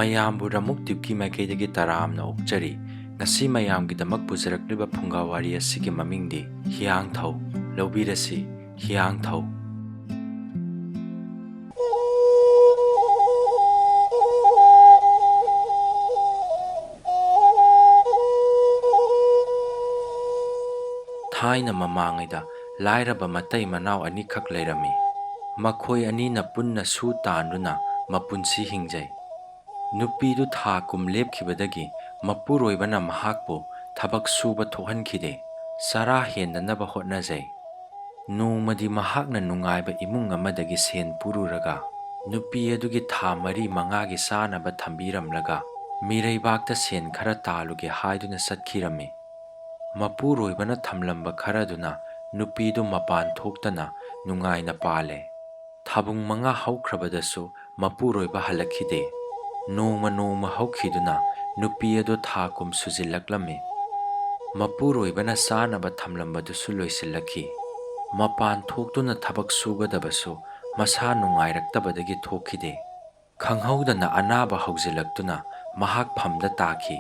ꯃꯌꯥꯝꯕꯨ ꯔꯃꯨꯛ ꯇ꯭ꯌꯨꯕꯀꯤ ꯃꯥꯏꯀꯩꯗꯒꯤ ꯇꯔꯥꯝꯅ ꯑꯣꯛꯆꯔꯤ꯫ ꯉꯁꯤ ꯃꯌꯥꯝꯒꯤꯗꯃꯛ ꯄꯨꯖꯔꯛꯂꯤꯕ ꯐꯨꯡꯒꯥꯋꯥꯔꯤ ꯑꯁꯤꯒꯤ ꯃꯃꯤꯡꯗꯤ ꯍꯤꯌꯥꯡꯊꯧ꯫ ꯂꯧꯕꯤꯔꯁꯤ ꯍꯤꯌꯥꯡꯊꯧ꯫ ꯊꯥꯏꯅ ꯃꯃꯥꯡꯉꯩꯗ ꯂꯥꯏꯔꯕ ꯃꯇꯩ ꯃꯅꯥꯎ ꯑꯅꯤꯈꯛ ꯂꯩꯔꯝꯃꯤ꯫ ꯃꯈꯣꯏ ꯑꯅꯤꯅ ꯄꯨꯟꯅ ꯁꯨ ꯇꯥꯟꯗꯨꯅ ꯃꯄꯨꯟꯁꯤ ꯍꯤꯡꯖꯩ꯫ ꯅꯨꯄꯤꯗꯨ ꯊꯥ ꯀꯨꯝ ꯂꯦꯞꯈꯤꯕꯗꯒꯤ ꯃꯄꯨꯔꯣꯏꯕꯅ ꯃꯍꯥꯛꯄꯨ ꯊꯕꯛ ꯁꯨꯕ ꯊꯣꯛꯍꯟꯈꯤꯗꯦ꯫ ꯆꯔꯥ ꯍꯦꯟꯅꯅꯕ ꯍꯣꯠꯅꯖꯩ꯫ ꯅꯣꯡꯃꯗꯤ ꯃꯍꯥꯛꯅ ꯅꯨꯡꯉꯥꯏꯕ ꯏꯃꯨꯡ ꯑꯃꯗꯒꯤ ꯁꯦꯟ ꯄꯨꯔꯨꯔꯒ ꯅꯨꯄꯤ ꯑꯗꯨꯒꯤ ꯊꯥ 4-5ꯒꯤ ꯆꯥꯅꯕ ꯊꯝꯕꯤꯔꯝꯂꯒ ꯃꯤꯔꯩꯕꯥꯛꯇ ꯁꯦꯟ ꯈꯔ ꯇꯥꯜꯂꯨꯒꯦ ꯍꯥꯏꯗꯨꯅ ꯆꯠꯈꯤꯔꯝꯃꯤ꯫ ꯃꯄꯨꯔꯣꯏꯕꯅ ꯊꯝꯂꯝꯕ ꯈꯔꯗꯨꯅ ꯅꯨꯄꯤꯗꯨ ꯃꯄꯥꯟ ꯊꯣꯛꯇꯅ ꯅꯨꯡꯉꯥꯏꯅ ꯄꯥꯜꯂꯦ꯫ ꯊꯥꯕꯨꯡ 5 ꯍꯧꯈ꯭ꯔꯕꯗꯁꯨ ꯃꯄꯨꯔꯣꯏꯕ ꯍꯜꯂꯛꯈꯤꯗꯦ꯫ ꯅꯣꯡꯃ ꯍꯧꯈꯤꯗꯨꯅ ꯅꯨꯄꯤ ꯑꯗꯨ ꯊꯥ ꯀꯨꯝ ꯁꯨꯖꯤꯜꯂꯛꯂꯝꯃꯤ꯫ ꯃꯄꯨꯔꯣꯏꯕꯅ ꯆꯥꯅꯕ ꯊꯝꯂꯝꯕꯗꯨꯁꯨ ꯂꯣꯏꯁꯤꯜꯂꯛꯈꯤ꯫ ꯃꯄꯥꯟ ꯊꯣꯛꯇꯨꯅ ꯊꯕꯛ ꯁꯨꯒꯗꯕꯁꯨ ꯃꯁꯥ ꯅꯨꯡꯉꯥꯏꯔꯛꯇꯕꯗꯒꯤ ꯊꯣꯛꯈꯤꯗꯦ꯫ ꯈꯪꯍꯧꯗꯅ ꯑꯅꯥꯕ ꯍꯧꯖꯤꯜꯂꯛꯇꯨꯅ ꯃꯍꯥꯛ ꯐꯝꯗ ꯇꯥꯈꯤ꯫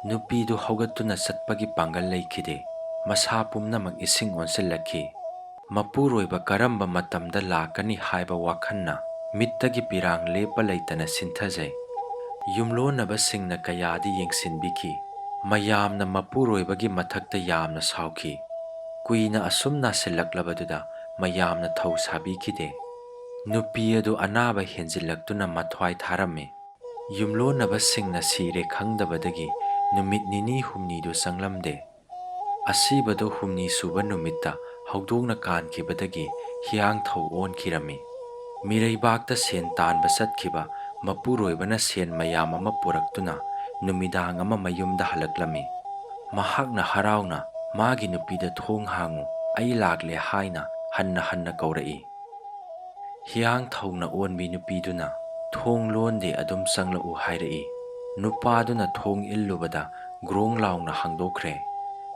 ꯅꯨꯄꯤꯗꯨ ꯍꯧꯒꯠꯇꯨꯅ ꯆꯠꯄꯒꯤ ꯄꯥꯡꯒꯜ ꯂꯩꯈꯤꯗꯦ꯫ ꯃꯁꯥ ꯄꯨꯝꯅꯃꯛ ꯏꯁꯤꯡ ꯑꯣꯟꯁꯤꯜꯂꯛꯈꯤ꯫ ꯃꯄꯨꯔꯣꯏꯕ ꯀꯔꯝꯕ ꯃꯇꯝꯗ ꯂꯥꯛꯀꯅꯤ ꯍꯥꯏꯕ ꯋꯥꯈꯟꯅ ꯃꯤꯠꯇꯒꯤ ꯄꯤꯔꯥꯡ ꯂꯦꯞꯄ ꯂꯩꯇꯅ ꯁꯤꯟꯊꯖꯩ꯫ ꯌꯨꯝꯂꯣꯟꯅꯕꯁꯤꯡꯅ ꯀꯌꯥꯗꯤ ꯌꯦꯡꯁꯤꯟꯕꯤꯈꯤ꯫ ꯃꯌꯥꯝꯅ ꯃꯄꯨꯔꯣꯏꯕꯒꯤ ꯃꯊꯛꯇ ꯌꯥꯝꯅ ꯁꯥꯎꯈꯤ꯫ ꯀꯨꯏꯅ ꯑꯁꯨꯝ ꯅꯥꯁꯤꯜꯂꯛꯂꯕꯗꯨꯗ ꯃꯌꯥꯝꯅ ꯊꯧ ꯁꯥꯕꯤꯈꯤꯗꯦ꯫ ꯅꯨꯄꯤ ꯑꯗꯨ ꯑꯅꯥꯕ ꯍꯦꯟꯖꯤꯜꯂꯛꯇꯨꯅ ꯃꯊ꯭ꯋꯥꯏ ꯊꯥꯔꯝꯃꯤ꯫ ꯌꯨꯝꯂꯣꯟꯅꯕꯁꯤꯡꯅ ꯁꯤꯔꯦ ꯈꯪꯗꯕꯗꯒꯤ ꯅꯨꯃꯤꯠ 2-3ꯗꯨ ꯆꯪꯂꯝꯗꯦ꯫ ꯑꯁꯤꯕꯗꯨ 7ꯅꯤ ꯁꯨꯕ ꯅꯨꯃꯤꯠꯇ ꯍꯧꯗꯣꯡꯅ ꯀꯥꯟꯈꯤꯕꯗꯒꯤ ꯍꯤꯌꯥꯡꯊꯧ ꯑꯣꯟꯈꯤꯔꯝꯃꯤ꯫ ꯃꯤꯔꯩꯕꯥꯛꯇ ꯁꯦꯟ ꯇꯥꯟꯕ ꯆꯠꯈꯤꯕ ꯃꯄꯨꯔꯣꯏꯕꯅ ꯁꯦꯟ ꯃꯌꯥꯝ ꯑꯃ ꯄꯨꯔꯛꯇꯨꯅ ꯅꯨꯃꯤꯗꯥꯡ ꯑꯃ ꯃꯌꯨꯝꯗ ꯍꯜꯂꯛꯂꯝꯃꯤ꯫ ꯃꯍꯥꯛꯅ ꯍꯔꯥꯎꯅ ꯃꯥꯒꯤ ꯅꯨꯄꯤꯗ "ꯊꯣꯡ ꯍꯥꯡꯉꯨ, ꯑꯩ ꯂꯥꯛꯂꯦ" ꯍꯥꯏꯅ ꯍꯟꯅ ꯀꯧꯔꯛꯏ꯫ ꯍꯤꯌꯥꯡꯊꯧꯅ ꯑꯣꯟꯕꯤ ꯅꯨꯄꯤꯗꯨꯅ "ꯊꯣꯡ ꯂꯣꯟꯗꯦ, ꯑꯗꯨꯝ ꯆꯪꯂꯛꯎ" ꯍꯥꯏꯔꯛꯏ꯫ ꯅꯨꯄꯥꯗꯨꯅ ꯊꯣꯡ ꯏꯜꯂꯨꯕꯗ ꯒ꯭ꯔꯣꯡ ꯂꯥꯎꯅ ꯍꯥꯡꯗꯣꯛꯈ꯭ꯔꯦ꯫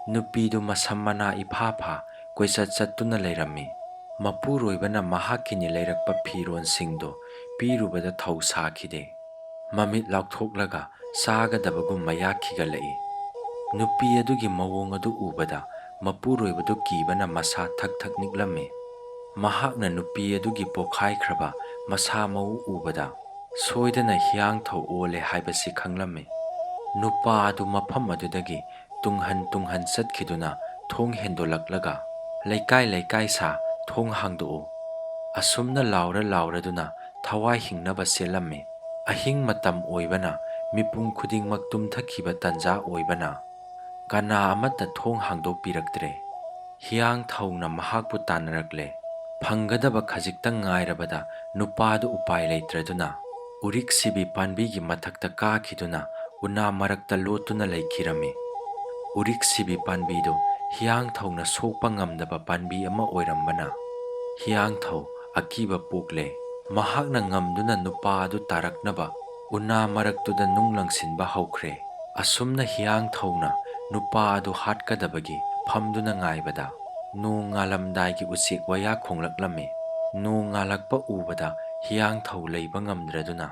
ꯅꯨꯄꯤꯗꯨ ꯃꯁꯝ ꯃꯅꯥ ꯏꯐꯥ ꯐꯥ ꯀꯣꯏꯆꯠ ꯆꯠꯇꯨꯅ ꯂꯩꯔꯝꯃꯤ꯫ ꯃꯄꯨꯔꯣꯏꯕꯅ ꯃꯍꯥꯛꯀꯤꯅꯤ ꯂꯩꯔꯛꯄ ꯐꯤꯔꯣꯟꯁꯤꯡꯗꯨ ꯄꯤꯔꯨꯕꯗ ꯊꯧ ꯁꯥꯈꯤꯗꯦ꯫ ꯃꯃꯤꯠ ꯂꯥꯎꯊꯣꯛꯂꯒ ꯆꯥꯒꯗꯕꯒꯨꯝ ꯃꯌꯥ ꯈꯤꯒꯠꯂꯛꯏ꯫ ꯅꯨꯄꯤ ꯑꯗꯨꯒꯤ ꯃꯑꯣꯡ ꯑꯗꯨ ꯎꯕꯗ ꯃꯄꯨꯔꯣꯏꯕꯗꯨ ꯀꯤꯕꯅ ꯃꯁꯥ ꯊꯛ ꯅꯤꯛꯂꯝꯃꯤ꯫ ꯃꯍꯥꯛꯅ ꯅꯨꯄꯤ ꯑꯗꯨꯒꯤ ꯄꯣꯈꯥꯏꯈ꯭ꯔꯕ ꯃꯁꯥ ꯃꯎ ꯎꯕꯗ ꯁꯣꯏꯗꯅ ꯍꯤꯌꯥꯡꯊꯧ ꯑꯣꯜꯂꯦ ꯍꯥꯏꯕꯁꯤ ꯈꯪꯂꯝꯃꯤ꯫ ꯅꯨꯄꯥ ꯑꯗꯨ ꯃꯐꯝ ꯑꯗꯨꯗꯒꯤ ꯇꯨꯡꯍꯟ ꯆꯠꯈꯤꯗꯨꯅ ꯊꯣꯡ ꯍꯦꯟꯗꯣꯂꯛꯂꯒ "ꯂꯩꯀꯥꯏ ꯁꯥ, ꯊꯣꯡ ꯍꯥꯡꯗꯣꯛꯎ" ꯑꯁꯨꯝꯅ ꯂꯥꯎꯔꯗꯨꯅ ꯊꯋꯥꯏ ꯍꯤꯡꯅꯕ ꯆꯦꯜꯂꯝꯃꯤ꯫ ꯑꯍꯤꯡ ꯃꯇꯝ ꯑꯣꯏꯕꯅ ꯃꯤꯄꯨꯝ ꯈꯨꯗꯤꯡꯃꯛ ꯇꯨꯝꯊꯈꯤꯕ ꯇꯟꯖꯥ ꯑꯣꯏꯕꯅ ꯀꯅꯥ ꯑꯃꯠꯇ ꯊꯣꯡ ꯍꯥꯡꯗꯣꯛꯄꯤꯔꯛꯇ꯭ꯔꯦ꯫ ꯍꯤꯌꯥꯡꯊꯧꯅ ꯃꯍꯥꯛꯄꯨ ꯇꯥꯟꯅꯔꯛꯂꯦ꯫ ꯐꯪꯒꯗꯕ ꯈꯖꯤꯛꯇꯪ ꯉꯥꯏꯔꯕꯗ ꯅꯨꯄꯥꯗꯨ ꯎꯄꯥꯏ ꯂꯩꯇ꯭ꯔꯗꯨꯅ ꯎꯔꯤꯛ ꯁꯤꯕꯤ ꯄꯥꯟꯕꯤꯒꯤ ꯃꯊꯛꯇ ꯀꯥꯈꯤꯗꯨꯅ ꯎꯅꯥ ꯃꯔꯛꯇ ꯂꯣꯠꯇꯨꯅ ꯂꯩꯈꯤꯔꯝꯃꯤ꯫ ꯎꯔꯤꯛ ꯁꯤꯕꯤ ꯄꯥꯟꯕꯤꯗꯨ ꯍꯤꯌꯥꯡꯊꯧꯅ ꯁꯣꯛꯄ ꯉꯝꯗꯕ ꯄꯥꯟꯕꯤ ꯑꯃ ꯑꯣꯏꯔꯝꯕꯅ ꯍꯤꯌꯥꯡꯊꯧ ꯑꯀꯤꯕ ꯄꯣꯛꯂꯦ꯫ ꯃꯍꯥꯛꯅ ꯉꯝꯗꯨꯅ ꯅꯨꯄꯥ ꯑꯗꯨ ꯇꯥꯔꯛꯅꯕ ꯎꯅꯥ ꯃꯔꯛꯇꯨꯗ ꯅꯨꯡ ꯂꯪꯁꯤꯟꯕ ꯍꯧꯈ꯭ꯔꯦ꯫ ꯑꯁꯨꯝꯅ ꯍꯤꯌꯥꯡꯊꯧꯅ ꯅꯨꯄꯥ ꯑꯗꯨ ꯍꯥꯠꯀꯗꯕꯒꯤ ꯐꯝꯗꯨꯅ ꯉꯥꯏꯕꯗ ꯅꯣꯡ ꯉꯥꯜꯂꯝꯗꯥꯏꯒꯤ ꯎꯆꯦꯛ ꯋꯥꯌꯥ ꯈꯣꯡꯂꯛꯂꯝꯃꯤ꯫ ꯅꯣꯡ ꯉꯥꯜꯂꯛꯄ ꯎꯕꯗ ꯍꯤꯌꯥꯡꯊꯧ ꯂꯩꯕ ꯉꯝꯗ꯭ꯔꯗꯨꯅ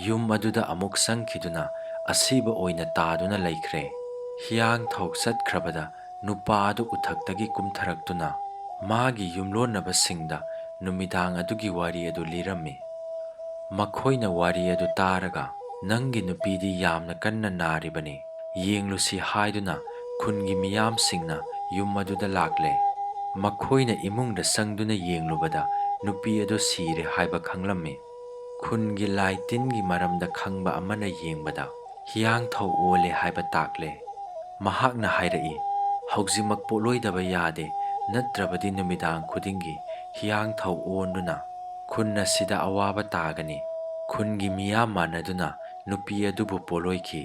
ꯌꯨꯝ ꯑꯗꯨꯗ ꯑꯃꯨꯛ ꯆꯪꯈꯤꯗꯨꯅ ꯑꯁꯤꯕ ꯑꯣꯏꯅ ꯇꯥꯗꯨꯅ ꯂꯩꯈ꯭ꯔꯦ꯫ ꯍꯤꯌꯥꯡꯊꯧ ꯆꯠꯈ꯭ꯔꯕꯗ ꯅꯨꯄꯥ ꯑꯗꯨ ꯎꯊꯛꯇꯒꯤ ꯀꯨꯝꯊꯔꯛꯇꯨꯅ ꯃꯥꯒꯤ ꯌꯨꯝꯂꯣꯟꯅꯕꯁꯤꯡꯗ ꯅꯨꯃꯤꯗꯥꯡ ꯑꯗꯨꯒꯤ ꯋꯥꯔꯤ ꯑꯗꯨ ꯂꯤꯔꯝꯃꯤ꯫ ꯃꯈꯣꯏꯅ ꯋꯥꯔꯤ ꯑꯗꯨ ꯇꯥꯔꯒ "ꯅꯪꯒꯤ ꯅꯨꯄꯤꯗꯤ ꯌꯥꯝꯅ ꯀꯟꯅ ꯅꯥꯔꯤꯕꯅꯤ, ꯌꯦꯡꯂꯨꯁꯤ" ꯍꯥꯏꯗꯨꯅ ꯈꯨꯟꯒꯤ ꯃꯤꯌꯥꯝꯁꯤꯡꯅ ꯌꯨꯝ ꯑꯗꯨꯗ ꯂꯥꯛꯂꯦ꯫ ꯃꯈꯣꯏꯅ ꯏꯃꯨꯡꯗ ꯆꯪꯗꯨꯅ ꯌꯦꯡꯂꯨꯕꯗ ꯅꯨꯄꯤ ꯑꯗꯨ ꯁꯤꯔꯦ ꯍꯥꯏꯕ ꯈꯪꯂꯝꯃꯤ꯫ ꯈꯨꯟꯒꯤ ꯂꯥꯏ ꯇꯤꯟꯒꯤ ꯃꯔꯝꯗ ꯈꯪꯕ ꯑꯃꯅ ꯌꯦꯡꯕꯗ ꯍꯤꯌꯥꯡꯊꯧ ꯑꯣꯜꯂꯦ ꯍꯥꯏꯕ ꯇꯥꯛꯂꯦ꯫ ꯃꯍꯥꯛꯅ ꯍꯥꯏꯔꯛꯏ, "ꯍꯧꯖꯤꯛꯃꯛ ꯄꯣꯠꯂꯣꯏꯗꯕ ꯌꯥꯗꯦ, ꯅꯠꯇ꯭ꯔꯕꯗꯤ ꯅꯨꯃꯤꯗꯥꯡ ꯈꯨꯗꯤꯡꯒꯤ ꯍꯤꯌꯥꯡꯊꯧ ꯑꯣꯟꯗꯨꯅ ꯈꯨꯟ ꯑꯁꯤꯗ ꯑꯋꯥꯕ ꯇꯥꯒꯅꯤ"꯫ ꯈꯨꯟꯒꯤ ꯃꯤꯌꯥꯝ ꯃꯥꯟꯅꯗꯨꯅ ꯅꯨꯄꯤ ꯑꯗꯨꯕꯨ ꯄꯣꯠꯂꯣꯏꯈꯤ꯫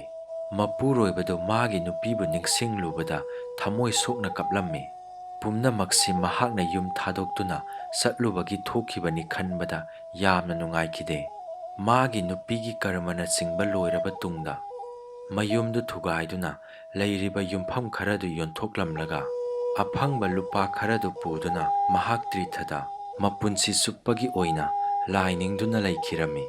ꯃꯄꯨꯔꯣꯏꯕꯗꯨ ꯃꯥꯒꯤ ꯅꯨꯄꯤꯕꯨ ꯅꯤꯡꯁꯤꯡꯂꯨꯕꯗ ꯊꯃꯣꯏ ꯁꯣꯛꯅ ꯀꯞꯂꯝꯃꯤ꯫ ꯄꯨꯝꯅꯃꯛꯁꯤ ꯃꯍꯥꯛꯅ ꯌꯨꯝ ꯊꯥꯗꯣꯛꯇꯨꯅ ꯆꯠꯂꯨꯕꯒꯤ ꯊꯣꯛꯈꯤꯕꯅꯤ ꯈꯟꯕꯗ ꯌꯥꯝꯅ ꯅꯨꯡꯉꯥꯏꯈꯤꯗꯦ꯫ ꯃꯥꯒꯤ ꯅꯨꯄꯤꯒꯤ ꯀꯔꯃꯅꯆꯤꯡꯕ ꯂꯣꯏꯔꯕ ꯇꯨꯡꯗ ꯃꯌꯨꯝꯗꯨ ꯊꯨꯒꯥꯏꯗꯨꯅ ꯂꯩꯔꯤꯕ ꯌꯨꯝꯐꯝ ꯈꯔꯗꯨ ꯌꯣꯟꯊꯣꯛꯂꯝꯂꯒ ꯑꯐꯪꯕ ꯂꯨꯄꯥ ꯈꯔꯗꯨ ꯄꯨꯗꯨꯅ ꯃꯍꯥꯛ ꯇ꯭ꯔꯤꯊꯗ ꯃꯄꯨꯟꯁꯤ ꯆꯨꯞꯄꯒꯤ ꯑꯣꯏꯅ ꯂꯥꯏ ꯅꯤꯡꯗꯨꯅ ꯂꯩꯈꯤꯔꯝꯃꯤ꯫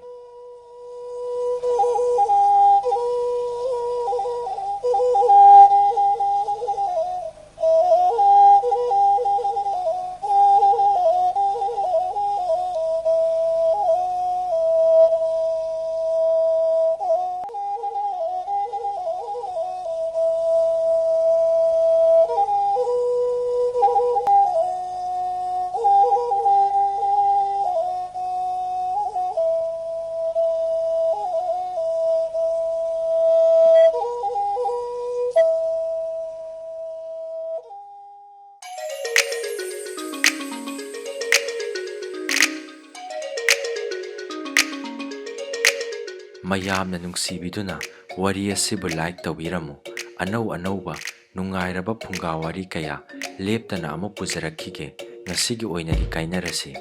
ꯃꯌꯥꯝꯅ ꯅꯨꯡꯁꯤꯕꯤꯗꯨꯅ ꯋꯥꯔꯤ ꯑꯁꯤꯕꯨ ꯂꯥꯏꯛ ꯇꯧꯕꯤꯔꯝꯃꯨ꯫ ꯑꯅꯧ ꯑꯅꯧꯕ ꯅꯨꯡꯉꯥꯏꯔꯕ ꯐꯨꯡꯒꯥ ꯋꯥꯔꯤ ꯀꯌꯥ ꯂꯦꯞꯇꯅ ꯑꯃꯨꯛ ꯄꯨꯖꯔꯛꯈꯤꯒꯦ꯫ ꯉꯁꯤꯒꯤ ꯑꯣꯏꯅꯗꯤ ꯀꯥꯏꯅꯔꯁꯤ꯫